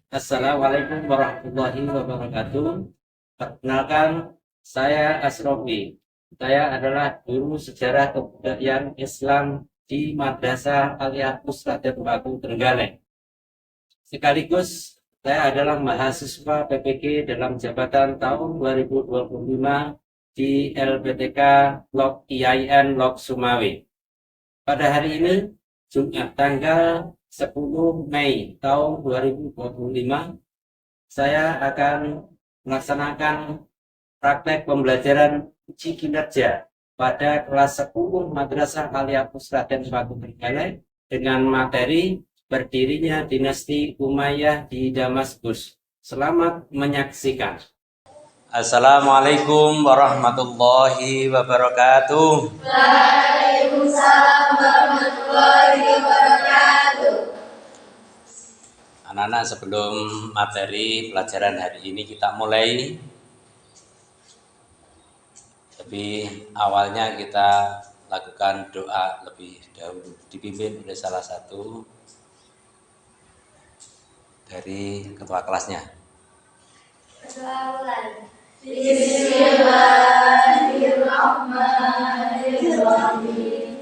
Assalamualaikum warahmatullahi wabarakatuh. Perkenalkan, saya Asrofi. Saya adalah guru sejarah kebudayaan Islam di Madrasah Aliyah Pusat Batu Trenggalek. Sekaligus saya adalah mahasiswa PPG dalam jabatan tahun 2025 di LPTK Lok IAIN Lok Sumawe. Pada hari ini, Jumat tanggal 10 Mei tahun 2025, saya akan melaksanakan praktek pembelajaran uji kinerja pada kelas 10 Madrasah Aliyah Pusraden Batu Trenggalek dengan materi berdirinya dinasti Umayyah di Damaskus. Selamat menyaksikan. Assalamualaikum warahmatullahi wabarakatuh. Waalaikumsalam warahmatullahi wabarakatuh. Anak-anak, sebelum materi pelajaran hari ini kita mulai, awalnya kita lakukan doa lebih dahulu, dipimpin oleh salah satu dari ketua kelasnya. Bismillahirrahmanirrahim.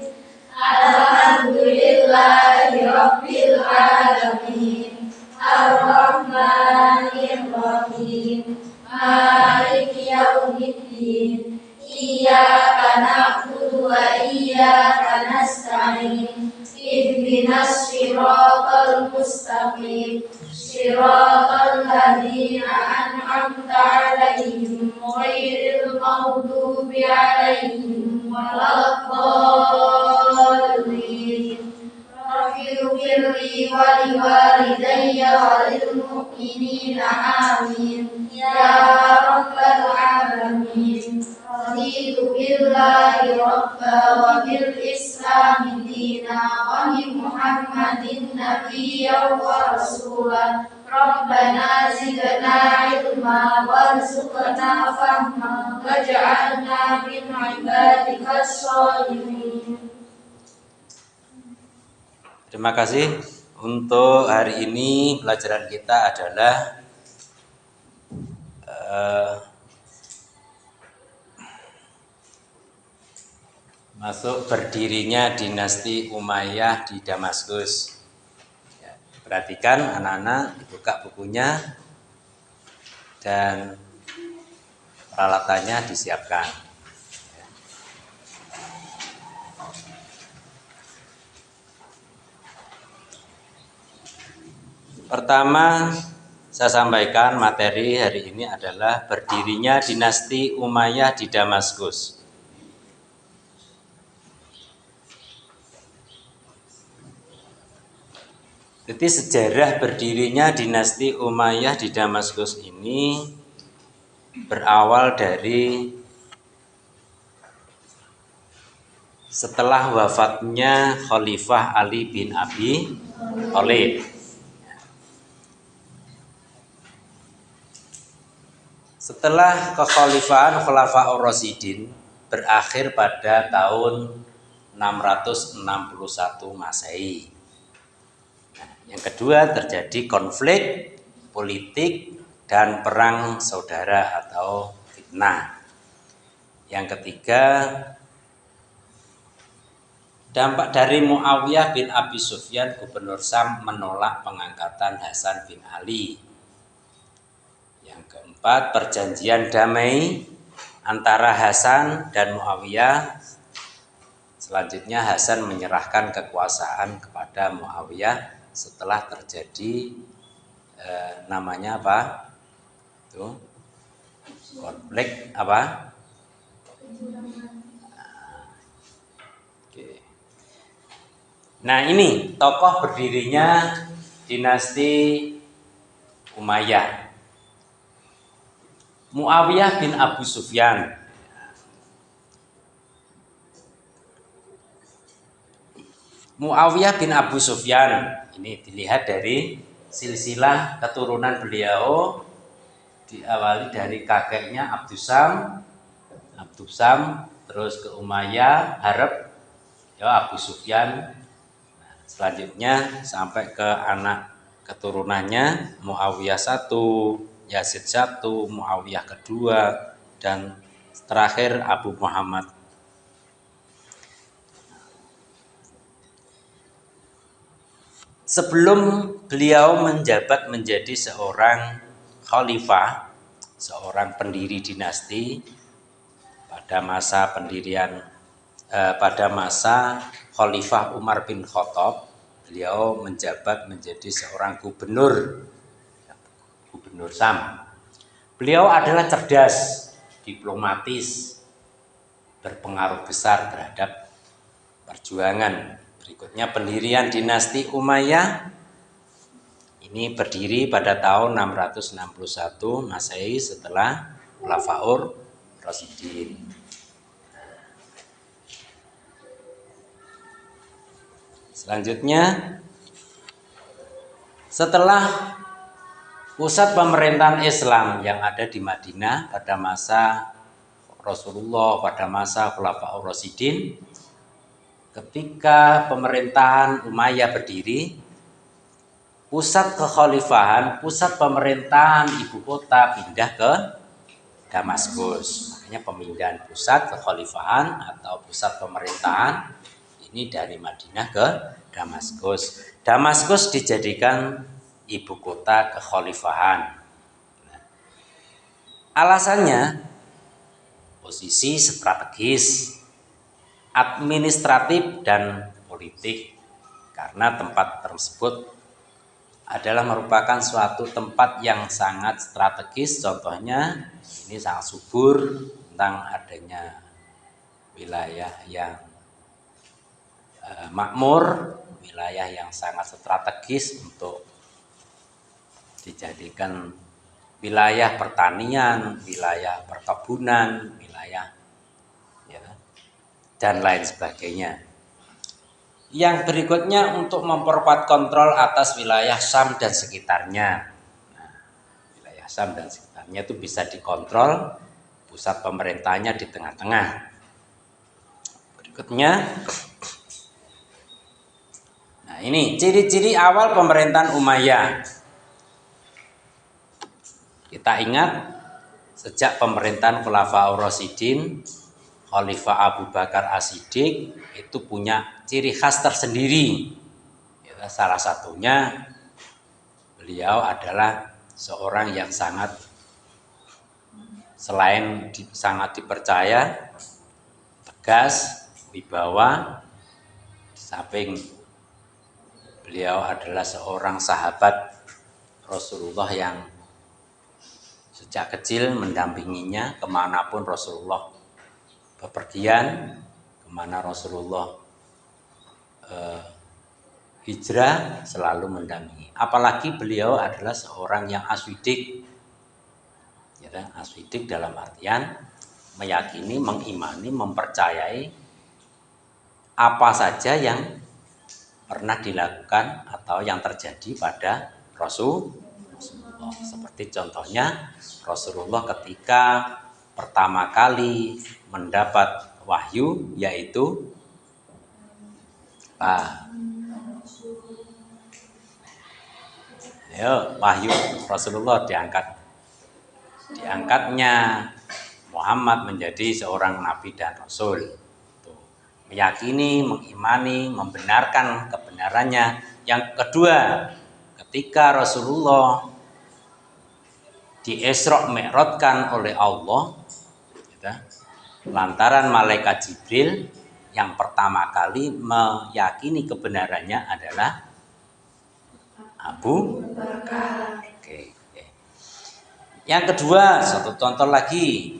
Alhamdulillahirabbil alamin. Ar-Rahmanir-Rahim. Maliki yaumiddin. Iyyaka na'budu wa iyyaka nasta'in. Ihdinas siratal mustaqim. Siratal ladzina an'amta 'alaihim ghairil maghdubi 'alaihim waladdallin. Rabbighfirli wa liwalidayya wa lil mu'minina amin. Ya rabbal alamin. Raditu billahi rabba wa bil islami dina wa bi Muhammadin nabiyyan wa rasulah. Rabbana zidna ilma warzuqna fahma waj'alna min ibadikas sholihin. Terima kasih. Untuk hari ini pelajaran kita adalah masuk berdirinya dinasti Umayyah di Damaskus. Ya, perhatikan anak-anak, buka bukunya dan peralatannya disiapkan. Pertama, saya sampaikan materi hari ini adalah berdirinya dinasti Umayyah di Damaskus. Jadi sejarah berdirinya dinasti Umayyah di Damaskus ini berawal dari setelah wafatnya Khalifah Ali bin Abi Thalib. Setelah kekhalifahan Khulafaur Rasyidin berakhir pada tahun 661 Masehi. Yang kedua, terjadi konflik politik dan perang saudara atau fitnah. Yang ketiga, dampak dari Muawiyah bin Abi Sufyan, gubernur Syam, menolak pengangkatan Hasan bin Ali. Yang keempat, perjanjian damai antara Hasan dan Muawiyah. Selanjutnya Hasan menyerahkan kekuasaan kepada Muawiyah setelah terjadi namanya apa? Itu konflik apa? Oke. Nah, ini tokoh berdirinya dinasti Umayyah. Muawiyah bin Abu Sufyan. Muawiyah bin Abu Sufyan ini dilihat dari silsilah keturunan beliau, diawali dari kakeknya Abdusam, terus ke Umayyah, Harb, ya Abu Sufyan. Selanjutnya sampai ke anak keturunannya Muawiyah 1, Yazid 1, Muawiyah kedua, dan terakhir Abu Muhammad. Sebelum beliau menjabat menjadi seorang khalifah, seorang pendiri dinasti pada masa pada masa Khalifah Umar bin Khattab, beliau menjabat menjadi seorang gubernur Syam. Beliau adalah cerdas, diplomatis, berpengaruh besar terhadap perjuangan. Berikutnya pendirian dinasti Umayyah ini berdiri pada tahun 661 Masehi setelah Khulafaur Rasyidin. Selanjutnya, setelah pusat pemerintahan Islam yang ada di Madinah pada masa Rasulullah, pada masa Khulafaur Rasyidin, ketika pemerintahan Umayyah berdiri, pusat kekhalifahan, pusat pemerintahan ibu kota pindah ke Damaskus. Makanya pemindahan pusat kekhalifahan atau pusat pemerintahan ini dari Madinah ke Damaskus. Damaskus dijadikan ibu kota kekhalifahan. Alasannya posisi strategis, administratif dan politik, karena tempat tersebut adalah merupakan suatu tempat yang sangat strategis. Contohnya ini sangat subur tentang adanya wilayah yang makmur, wilayah yang sangat strategis untuk dijadikan wilayah pertanian, wilayah perkebunan, wilayah ya, dan lain sebagainya. Yang berikutnya untuk memperkuat kontrol atas wilayah Syam dan sekitarnya. Nah, wilayah Syam dan sekitarnya itu bisa dikontrol, pusat pemerintahnya di tengah-tengah. Berikutnya, nah ini ciri-ciri awal pemerintahan Umayyah. Kita ingat sejak pemerintahan Khulafaur Rasyidin, Khalifah Abu Bakar As-Siddiq itu punya ciri khas tersendiri. Salah satunya beliau adalah seorang yang sangat dipercaya, tegas, wibawa. Samping beliau adalah seorang sahabat Rasulullah yang sejak kecil mendampinginya kemanapun Rasulullah bepergian, kemana Rasulullah hijrah selalu mendampingi. Apalagi beliau adalah seorang yang aswidik, ya, aswidik dalam artian meyakini, mengimani, mempercayai apa saja yang pernah dilakukan atau yang terjadi pada Rasulullah. Seperti contohnya Rasulullah ketika pertama kali mendapat wahyu, yaitu wahyu Rasulullah diangkatnya Muhammad menjadi seorang nabi dan rasul. Meyakini, mengimani, membenarkan kebenarannya. Yang kedua, ketika Rasulullah di-Isra' Mi'rajkan oleh Allah, lantaran malaikat Jibril, yang pertama kali meyakini kebenarannya adalah Abu Bakar. Oke. Yang kedua, satu contoh lagi,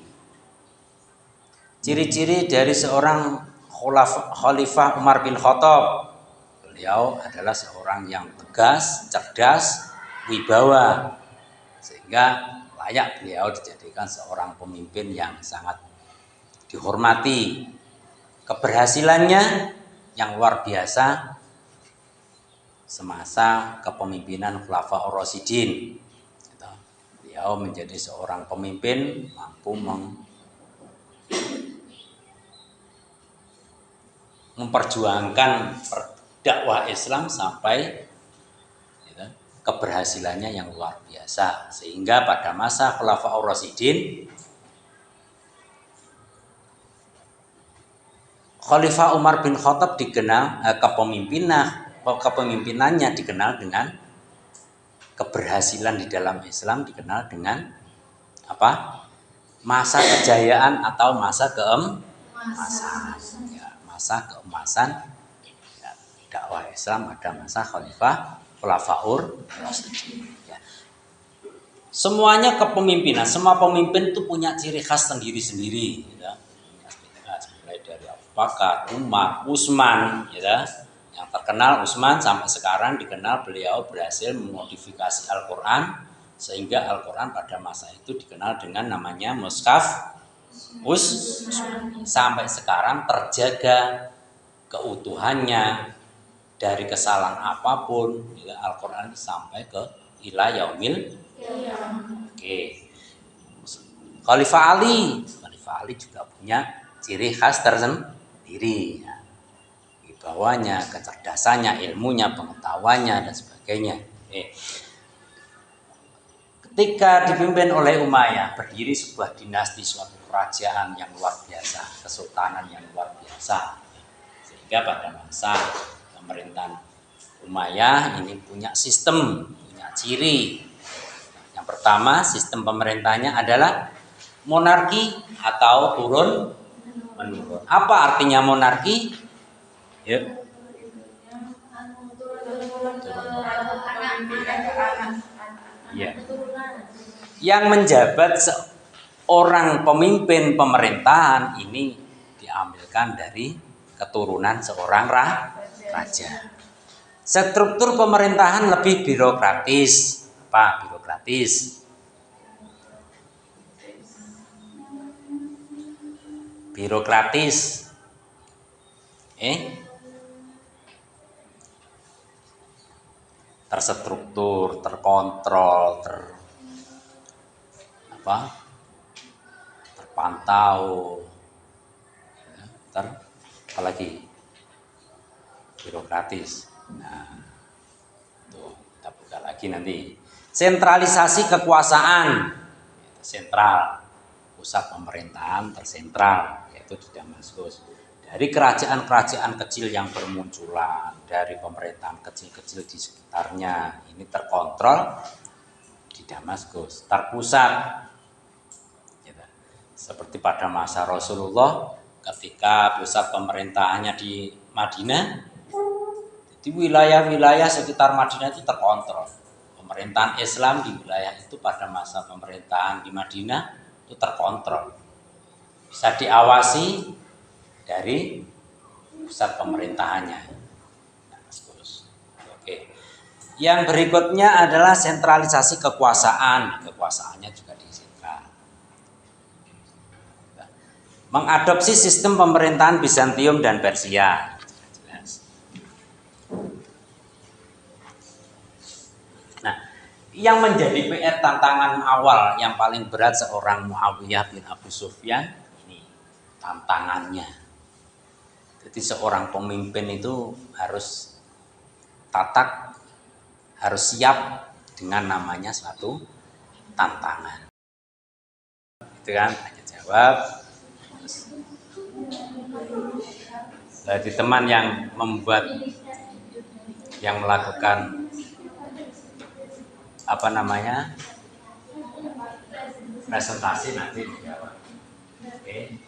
ciri-ciri dari seorang Khalifah Umar bin Khattab. Beliau adalah seorang yang tegas, cerdas, wibawa, sehingga layak beliau dijadikan seorang pemimpin yang sangat dihormati. Keberhasilannya yang luar biasa semasa kepemimpinan Khulafaur Rasyidin. Beliau menjadi seorang pemimpin mampu memperjuangkan dakwah Islam sampai keberhasilannya yang luar biasa, sehingga pada masa Khulafaur Rasyidin Khalifah Umar bin Khattab dikenal kepemimpinannya dikenal dengan keberhasilan di dalam Islam, dikenal dengan apa? Masa kejayaan atau masa keemasan. Ya, masa keemasan ya, dakwah Islam pada masa Khalifah Khulafaur Rasyidin. Ya. Semuanya kepemimpinan, semua pemimpin itu punya ciri khas sendiri-sendiri. Ya. Mulai dari Abu Bakar, Umar, Utsman, ya. Yang terkenal Utsman sampai sekarang dikenal beliau berhasil memodifikasi Al-Quran sehingga Al-Quran pada masa itu dikenal dengan namanya Mushaf Utsmani. Sampai sekarang terjaga keutuhannya dari kesalahan apapun, ya, Al-Quran sampai ke ila yaumil. Oke. Khalifah Ali juga punya ciri khas tersendiri. Ya. Wibawanya, kecerdasannya, ilmunya, pengetahuannya dan sebagainya. Ketika dipimpin oleh Umayyah, berdiri sebuah dinasti, suatu kerajaan yang luar biasa, kesultanan yang luar biasa. Sehingga pada masa pemerintahan Umayyah ini punya sistem, punya ciri. Yang pertama, sistem pemerintahnya adalah monarki atau turun menurun. Apa artinya monarki? Ya. Ya. Yang menjabat seorang pemimpin pemerintahan ini diambilkan dari keturunan seorang raja. Struktur pemerintahan lebih birokratis. Apa birokratis? Birokratis. Terstruktur, terkontrol, terpantau, apalagi birokratis. Nah, tuh kita buka lagi nanti. Sentralisasi kekuasaan, sentral, pusat pemerintahan tersentral, yaitu di Damaskus. Dari kerajaan-kerajaan kecil yang bermunculan, dari pemerintahan kecil-kecil di sekitarnya, ini terkontrol di Damaskus, terpusat. Seperti pada masa Rasulullah, ketika pusat pemerintahannya di Madinah, di wilayah-wilayah sekitar Madinah itu terkontrol. Pemerintahan Islam di wilayah itu pada masa pemerintahan di Madinah itu terkontrol, bisa diawasi dari pusat pemerintahannya. Oke. Yang berikutnya adalah sentralisasi kekuasaan. Kekuasaannya juga disentral. Mengadopsi sistem pemerintahan Bizantium dan Persia. Jelas. Nah, yang menjadi PR tantangan awal yang paling berat seorang Muawiyah bin Abu Sufyan ini tantangannya. Jadi seorang pemimpin itu harus tatak, harus siap dengan namanya suatu tantangan. Itu kan tanya jawab. Jadi teman yang melakukan presentasi nanti dijawab. Oke.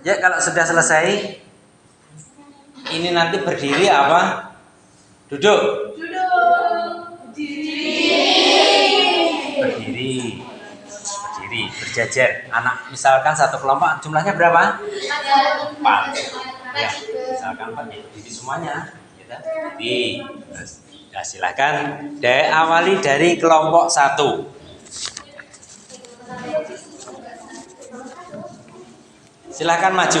Ya, kalau sudah selesai, ini nanti berdiri apa? Duduk. Berdiri, berjajar. Anak misalkan satu kelompok jumlahnya berapa? 4. Ya, misalkan 4 ya, berdiri semuanya. Jadi, ya, silakan awali dari kelompok 1. Silakan maju.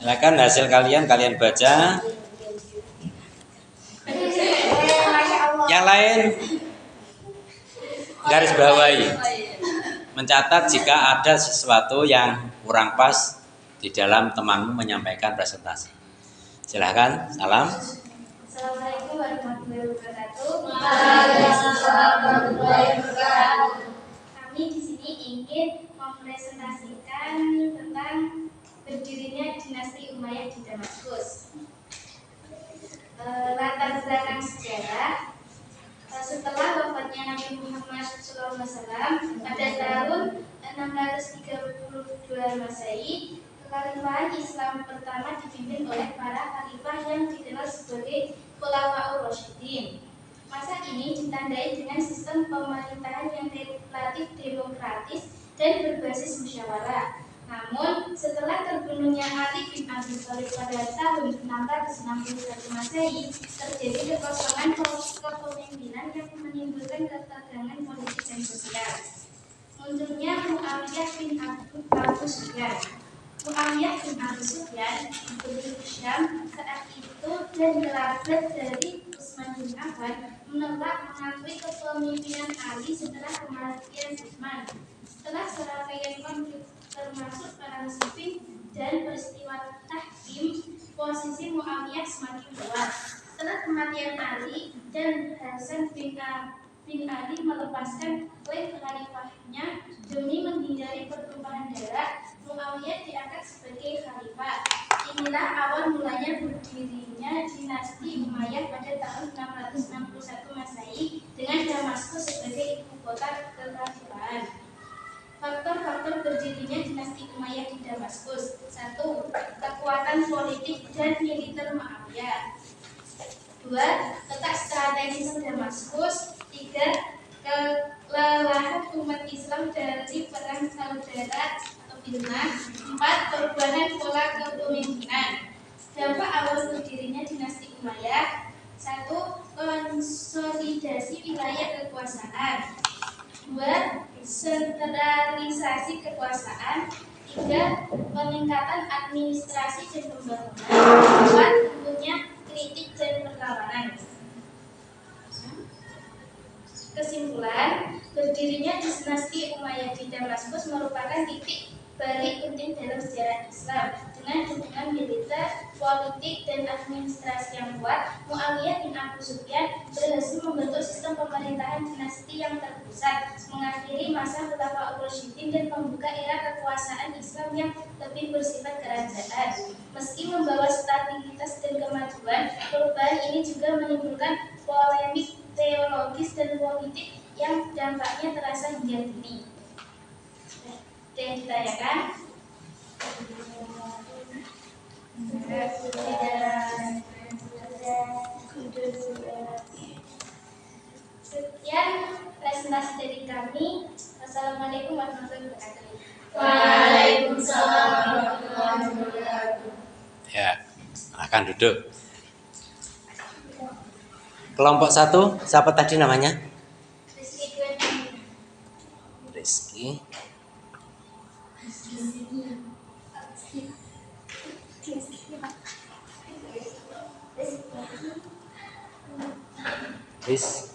Silakan hasil kalian baca. Yang lain garis bawahi, mencatat jika ada sesuatu yang kurang pas di dalam temanmu menyampaikan presentasi. Silakan. Salam. Assalamualaikum warahmatullahi wabarakatuh. Waalaikumsalam warahmatullahi wabarakatuh. Kami di sini ingin mempresentasikan tentang berdirinya dinasti Umayyah di Damaskus. Latar belakang sejarah. Setelah wafatnya Nabi Muhammad SAW pada tahun 632 Masehi, kekhalifahan Islam pertama dipimpin oleh para khalifah yang dikenal sebagai Khulafaur Rasyidin. Masa ini ditandai dengan sistem pemerintahan yang relatif demokratis dan berbasis musyawarah. Namun, setelah terbunuhnya Ali bin Abi Thalib pada tahun 661 Masehi, terjadi kekosongan kepemimpinan yang menimbulkan ketegangan politik dan sosial. Munculnya Muawiyah bin Abu Sufyan. Muawiyah bin Abu Sufyan diberi Syam saat itu dan kerabat dari Utsman bin Affan menolak mengakui kepemimpinan Ali setelah kematian Utsman. Setelah serangkaian konflik termasuk perang Siffin dan peristiwa Tahkim, posisi Muawiyah semakin kuat. Setelah kematian Ali dan Hasan bin Ali melepaskan klaim khalifahnya demi menghindari pertumpahan darah, Muawiyah diangkat sebagai khalifah. Inilah awal mulanya berdirinya dinasti Umayyah pada tahun 661 Masehi dengan Damaskus sebagai ibu kota kekhalifahan. Faktor-faktor berdirinya dinasti Umayyah di Damaskus. 1. Kekuatan politik dan militer Muawiyah. 2. Letak strategis Damaskus. 3. Kelelahan umat Islam dari perang saudara atau Bilmah. 4. Perubahan pola kepemimpinan. Dampak awal berdirinya dinasti Umayyah. 1. Konsolidasi wilayah kekuasaan. 2. Sentralisasi kekuasaan. 3. Peningkatan administrasi dan pembangunan. 4. Tumbuhnya kritik dan perlawanan. Kesimpulan, berdirinya dinasti Umayyah di Damaskus merupakan titik balik penting dalam sejarah Islam. Dengan dukungan militer, politik, dan administrasi yang kuat, Muawiyah bin Abu Sufyan berhasil membentuk sistem pemerintahan dinasti yang terpusat, mengakhiri masa Khulafaur Rasyidin dan membuka era kekuasaan Islam yang lebih bersifat kerajaan. Meski membawa stabilitas dan kemajuan, perubahan ini juga menimbulkan polemik teologis dan politik yang dampaknya terasa hingga kini. Yang ditanyakan sekian presentasi dari kami. Wassalamualaikum warahmatullahi wabarakatuh. Waalaikumsalam warahmatullahi wabarakatuh. Ya, akan duduk. Kelompok 1, siapa tadi namanya? Rizky. Terus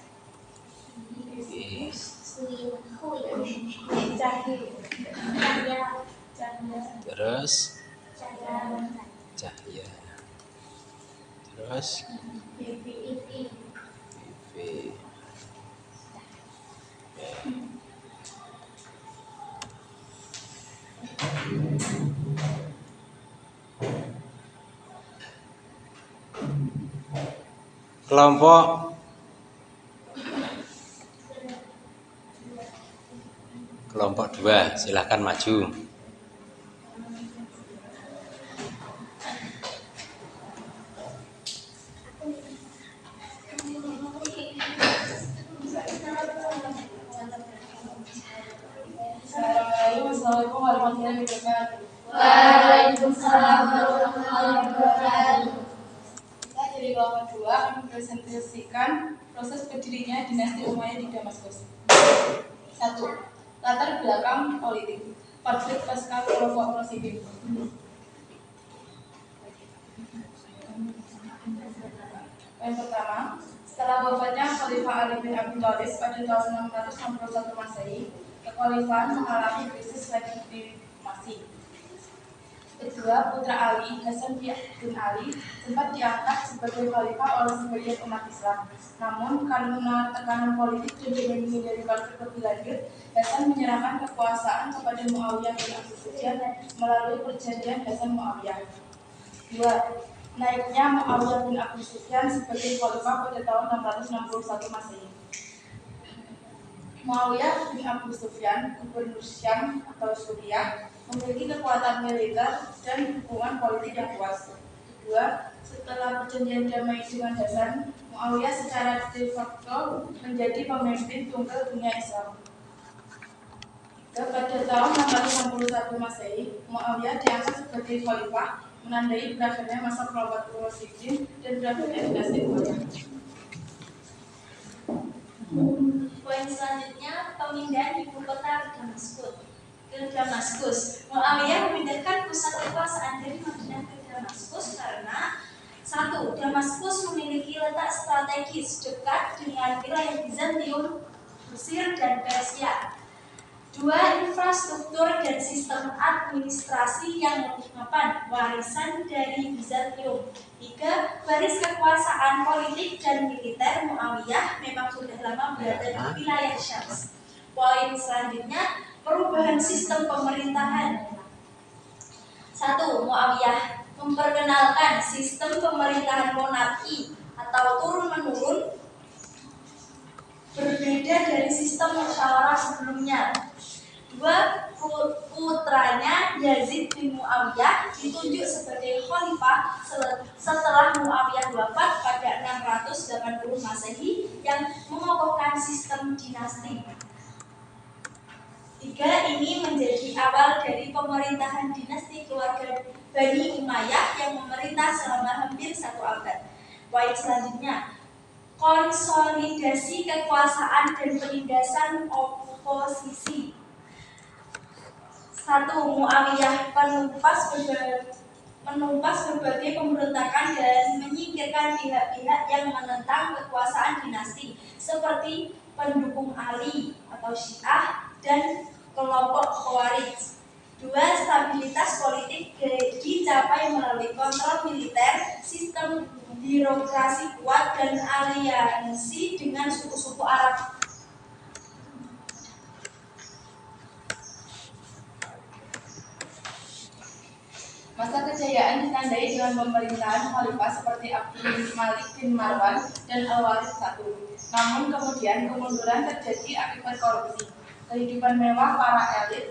Cahya. Terus Vivi. Kelompok 2, silahkan maju. Assalamualaikum warahmatullahi wabarakatuh. Waalaikumsalam warahmatullahi wabarakatuh. Kita dari kelompok 2 akan mempresentasikan proses berdirinya dinasti Umayyah di Damaskus. 1. Latar belakang politik. Konflik pasca Khulafaur Rasyidin. Poin pertama, setelah wafatnya Khalifah Ali bin Abi Thalib pada tahun 661 Masehi, kekhalifahan mengalami krisis legitimasi. Kedua, putra Ali, Hasan bin Ali, sempat diangkat sebagai khalifah oleh sebagian umat Islam. Namun, karena tekanan politik dan demi menghindari konflik lebih lanjut, Hasan menyerahkan kekuasaan kepada Muawiyah bin Abi Sufyan melalui perjanjian Hasan-Muawiyah. Dua, naiknya Muawiyah bin Abi Sufyan sebagai khalifah pada tahun 661 Masehi. Muawiyah bin Abi Sufyan, gubernur Syam atau Suriah, memiliki kekuatan militer dan hubungan politik yang luas. Kedua, setelah perjanjian damai dengan Hasan, Muawiyah secara de facto menjadi pemimpin tunggal dunia Islam. Pada tahun 661 Masehi, Muawiyah diangkat sebagai khalifah, menandai berakhirnya masa Khulafaur Rasyidin dan berakhirnya dinasti Umayyah. Poin selanjutnya, pemindahan ibu kota ke Damaskus. Muawiyah memindahkan pusat kekuasaan dari Madinah ke Damaskus karena satu, Damaskus memiliki letak strategis dekat dengan wilayah Bizantium, Mesir, dan Persia. Dua, infrastruktur dan sistem administrasi yang mapan, warisan dari Bizantium. Tiga, baris kekuasaan politik dan militer Muawiyah memang sudah lama berada di wilayah Syam. Poin selanjutnya, perubahan sistem pemerintahan. Satu, Muawiyah memperkenalkan sistem pemerintahan monarki atau turun-menurun berbeda dari sistem musyawarah sebelumnya. Dua, putranya Yazid bin Muawiyah ditunjuk sebagai khalifah setelah Muawiyah wafat pada 680 Masehi yang mengokohkan sistem dinasti. Tiga, ini menjadi awal dari pemerintahan dinasti keluarga Bani Umayyah yang memerintah selama hampir 1 abad. Poin selanjutnya, konsolidasi kekuasaan dan penindasan oposisi. Satu, Muawiyah menumpas berbagai pemberontakan dan menyingkirkan pihak-pihak yang menentang kekuasaan dinasti seperti pendukung Ali atau Syiah dan kelompok Khawarij. Dua, stabilitas politik dicapai melalui kontrol militer, sistem birokrasi kuat, dan aliansi dengan suku-suku Arab. Masa kejayaan ditandai dengan pemerintahan khalifah seperti Abdul Malik bin Marwan dan Al-Walid I. Namun kemudian kemunduran terjadi akibat korupsi, kehidupan mewah para elit,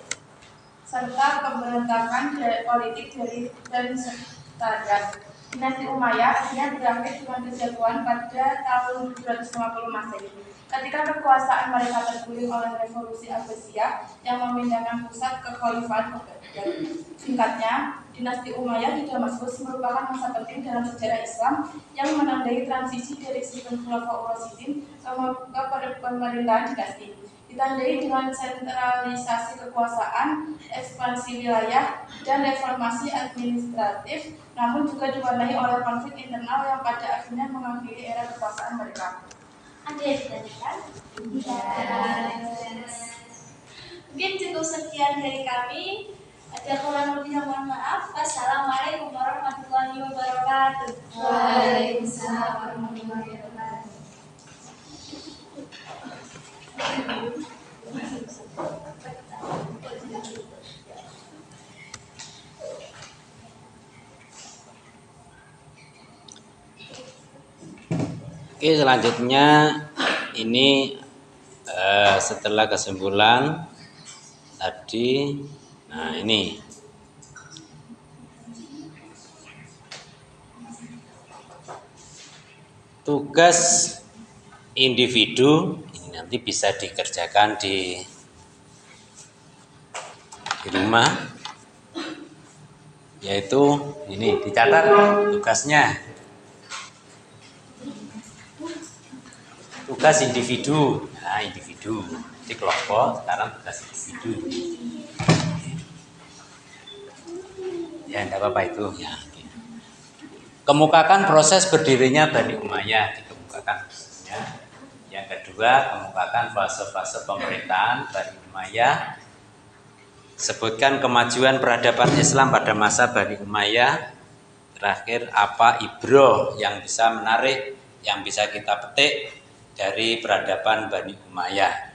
serta pemberontakan politik dan sekretariat. Dinasti Umayyah akhirnya berakhir dengan kejatuhan pada tahun 750 Masehi. Ketika kekuasaan mereka terguling oleh revolusi Abbasiyah yang memindahkan pusat kekhalifan ke Baghdad. Singkatnya, dinasti Umayyah di Damaskus merupakan masa penting dalam sejarah Islam yang menandai transisi dari sistem Khulafaur Rasyidin ke pemerintahan dinasti. Ditandai dengan sentralisasi kekuasaan, ekspansi wilayah, dan reformasi administratif, namun juga diwarnai oleh konflik internal yang pada akhirnya mengakhiri era kekuasaan mereka. Ada yang ditanyakan? Mungkin cukup sekian dari kami. Ada kurang lebihnya mohon maaf. Wassalamualaikum warahmatullahi wabarakatuh. Waalaikumsalam warahmatullahi wabarakatuh. Oke, selanjutnya ini setelah kesimpulan tadi, nah ini tugas individu ini nanti bisa dikerjakan di rumah, yaitu ini dicatat tugasnya. Tugas individu, nah individu, di kelompok, sekarang tugas individu. Ya, enggak apa-apa itu ya. Kemukakan proses berdirinya Bani Umayyah, dikemukakan. Ya. Yang kedua, kemukakan fase-fase pemerintahan Bani Umayyah. Sebutkan kemajuan peradaban Islam pada masa Bani Umayyah. Terakhir, apa ibroh yang bisa menarik, yang bisa kita petik dari peradaban Bani Umayyah.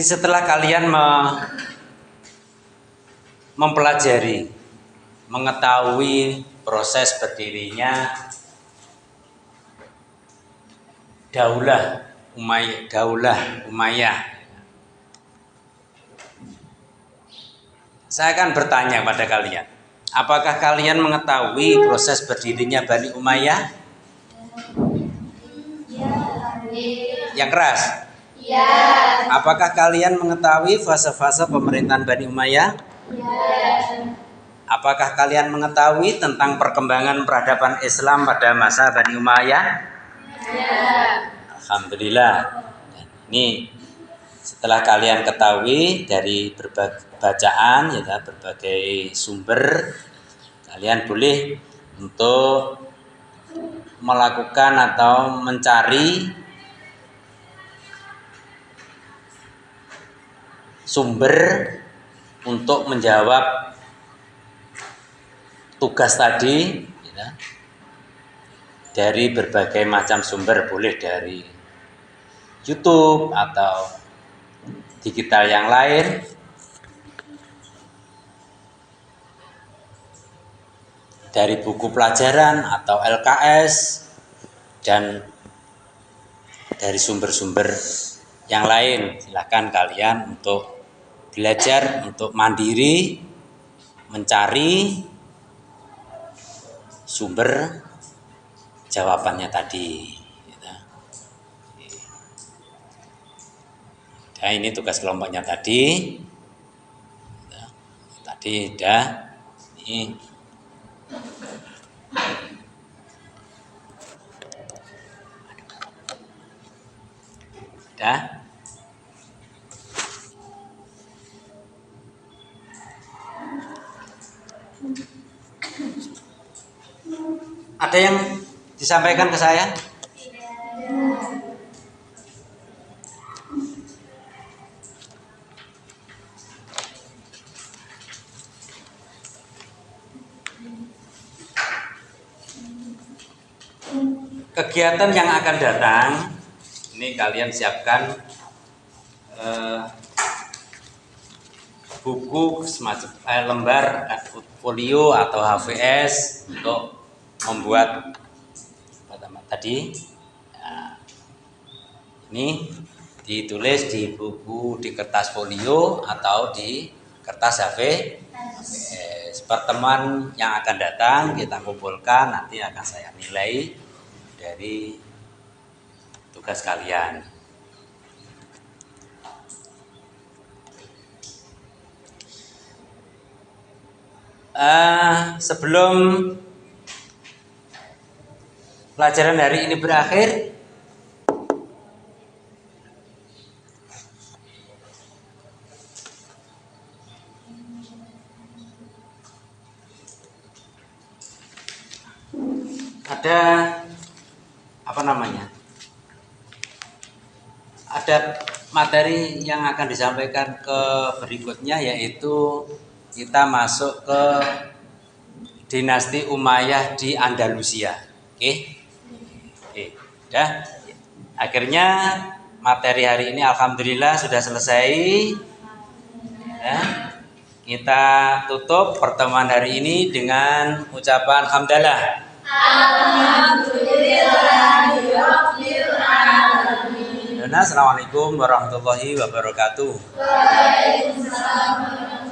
Setelah kalian mempelajari, mengetahui proses berdirinya Daulah Umayyah, saya akan bertanya pada kalian, apakah kalian mengetahui proses berdirinya Bani Umayyah? Yang keras? Ya. Apakah kalian mengetahui fase-fase pemerintahan Bani Umayyah? Ya. Apakah kalian mengetahui tentang perkembangan peradaban Islam pada masa Bani Umayyah? Ya. Alhamdulillah. Ini setelah kalian ketahui dari berbagai bacaan, ya, berbagai sumber, kalian boleh untuk melakukan atau mencari sumber untuk menjawab tugas tadi, ya, dari berbagai macam sumber, boleh dari YouTube atau digital yang lain. Dari buku pelajaran atau LKS dan dari sumber-sumber yang lain. Silakan kalian untuk belajar, untuk mandiri mencari sumber jawabannya tadi. Nah, ini tugas kelompoknya tadi. Tadi udah. Ini udah. Ada yang disampaikan ke saya? Kegiatan yang akan datang, ini kalian siapkan buku semacam lembar folio atau HVS untuk membuat tadi. Nah, ini ditulis di buku, di kertas folio atau di kertas HVS. Pertemuan yang akan datang kita kumpulkan, nanti akan saya nilai dari tugas kalian. Sebelum pelajaran hari ini berakhir, ada ada materi yang akan disampaikan ke berikutnya, yaitu kita masuk ke dinasti Umayyah di Andalusia. Oke. Ya. Akhirnya materi hari ini alhamdulillah sudah selesai. Ya. Kita tutup pertemuan hari ini dengan ucapan hamdalah. Alhamdulillahirabbil alamin. Assalamualaikum warahmatullahi wabarakatuh. Waalaikumsalam.